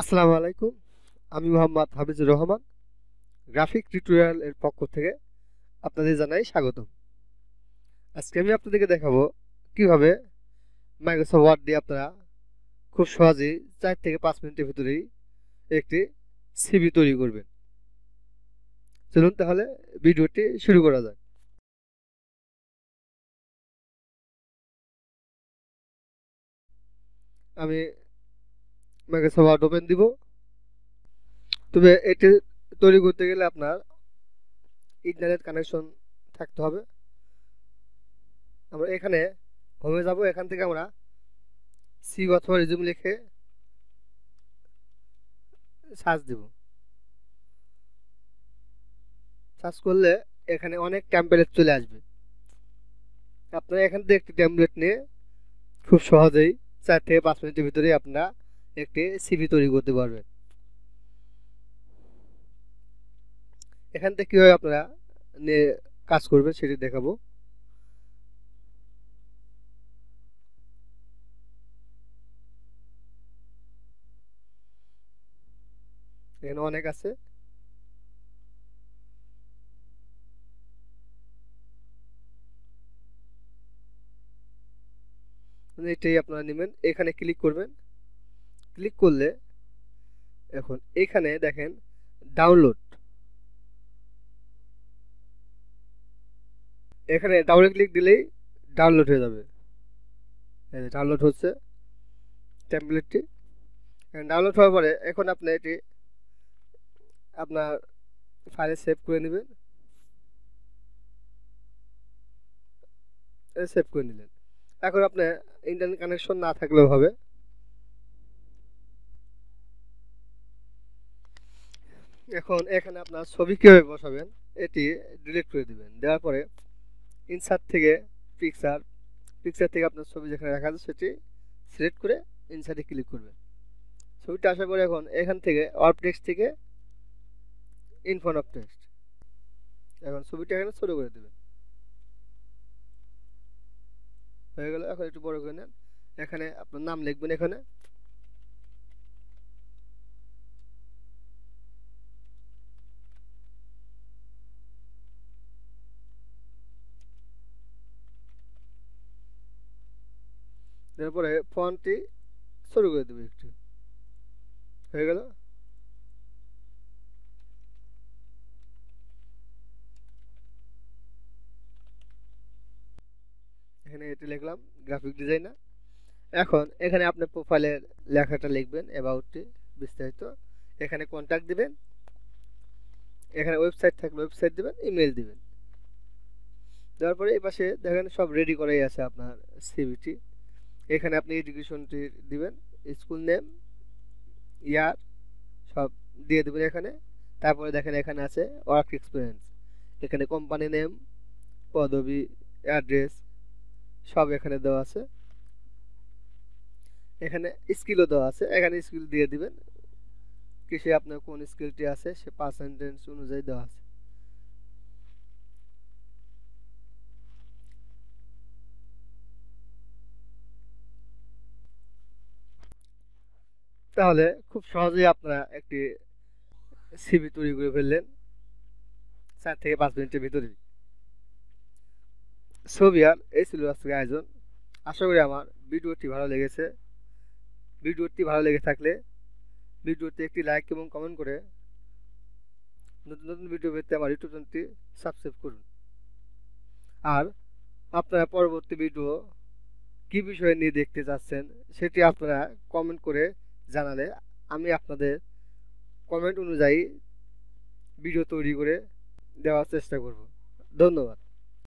আসসালামু আলাইকুম। আমি মোহাম্মদ হাফিজুর রহমান, গ্রাফিক টিউটোরিয়াল এর পক্ষ থেকে আপনাদের জানাই স্বাগতম। আজকে আমি আপনাদেরকে দেখাবো কিভাবে মাইক্রোসফট ওয়ার্ড দিয়ে আপনারা খুব সহজেই 4 থেকে 5 মিনিটের ভিতরেই একটি সিভি তৈরি করবেন। চলুন তাহলে ভিডিওটি শুরু করা যাক। আমি মাইক্রোসফট ওয়ার্ড ওপেন দিব। তবে এটি তৈরি করতে গেলে আপনার ইন্টারনেট কানেকশন থাকতে হবে। আমরা এখানে হোমে যাব, এখান থেকে আমরা সি অথবা রিজুম লিখে সার্চ দেব। সার্চ করলে এখানে অনেক টেমপ্লেট চলে আসবে। আপনারা এখান থেকে একটি টেমপ্লেট নিয়ে খুব সহজেই 4 থেকে 5 মিনিটের ভিতরে আপনারা একটি সিভি তৈরি করতে পারবেন। এখান থেকে কিভাবে আপনারা নিয়ে কাজ করবেন সেটি দেখাবো। এখানে অনেক আছে। এটাই আপনারা নেবেন, এখানে ক্লিক করবেন। ক্লিক করলে এখন এখানে দেখেন ডাউনলোড, এখানে ডাবল ক্লিক দিলেই ডাউনলোড হয়ে যাবে। ডাউনলোড হচ্ছে টেমপ্লেটটি। ডাউনলোড হওয়ার পরে এখন আপনি এটি আপনার ফাইলে সেভ করে নেবেন। সেভ করে নিলেন। এখন আপনি ইন্টারনেট কানেকশন না থাকলেও হবে। এখন এখানে আপনার ছবি কিভাবে বসাবেন এটি ডিলিট করে দিবেন। দেওয়ার পরে ইনসার্ট থেকে পিকচার, পিকচার থেকে আপনার ছবি যেখানে রাখা আছে সেটি সিলেক্ট করে ইনসার্টে ক্লিক করবেন। ছবিটা আসার পরে এখন এখান থেকে অফ টেক্সট থেকে ইন ফ্রন্ট অফ টেক্সট, এখন ছবিটা এখানে ছোট করে দেবেন। হয়ে গেল। এখন একটু বড় করে নেন। এখানে আপনার নাম লিখবেন। এখানে তারপরে ফন্টটি ছোট করে দেবে একটু। হয়ে গেল। এখানে এটি লিখলাম গ্রাফিক ডিজাইনার। এখন এখানে আপনার প্রোফাইলের লেখাটা লিখবেন, অ্যাবাউটটি বিস্তারিত। এখানে কন্ট্যাক্ট দিবেন। এখানে ওয়েবসাইট থাকলে ওয়েবসাইট দিবেন, ইমেল দিবেন। দেওয়ার পরে এই পাশে দেখেন সব রেডি করাই আছে আপনার সিভিটি। এখানে আপনি এডুকেশনটি দিবেন, স্কুল নেম, ইয়ার সব দিয়ে দেবেন এখানে। তারপরে দেখেন এখানে আছে ওয়ার্ক এক্সপিরিয়েন্স, এখানে কোম্পানি নেম, পদবি, অ্যাড্রেস সব এখানে দেওয়া আছে। এখানে স্কিলও দেওয়া আছে, এখানে স্কিল দিয়ে দিবেন। কিসে আপনার কোন স্কিলটি আছে সে পার্সেন্টেজ অনুযায়ী দেওয়া আছে। তাহলে খুব সহজেই আপনারা একটি সিভি তৈরি করে ফেললেন 4 থেকে 5 মিনিটের ভিতরে। ছবি আর এই ছিল আজকের আয়োজন। আশা করি আমার ভিডিওটি ভালো লেগেছে। ভিডিওটি ভালো লেগে থাকলে ভিডিওতে একটি লাইক এবং কমেন্ট করে নতুন নতুন ভিডিও পেতে আমার ইউটিউব চ্যানেলটি সাবস্ক্রাইব করুন। আর আপনারা পরবর্তী ভিডিও কী বিষয় নিয়ে দেখতে চাচ্ছেন সেটি আপনারা কমেন্ট করে জানালে আমি আপনাদের কমেন্ট অনুযায়ী ভিডিও তৈরি করে দেওয়ার চেষ্টা করব। ধন্যবাদ।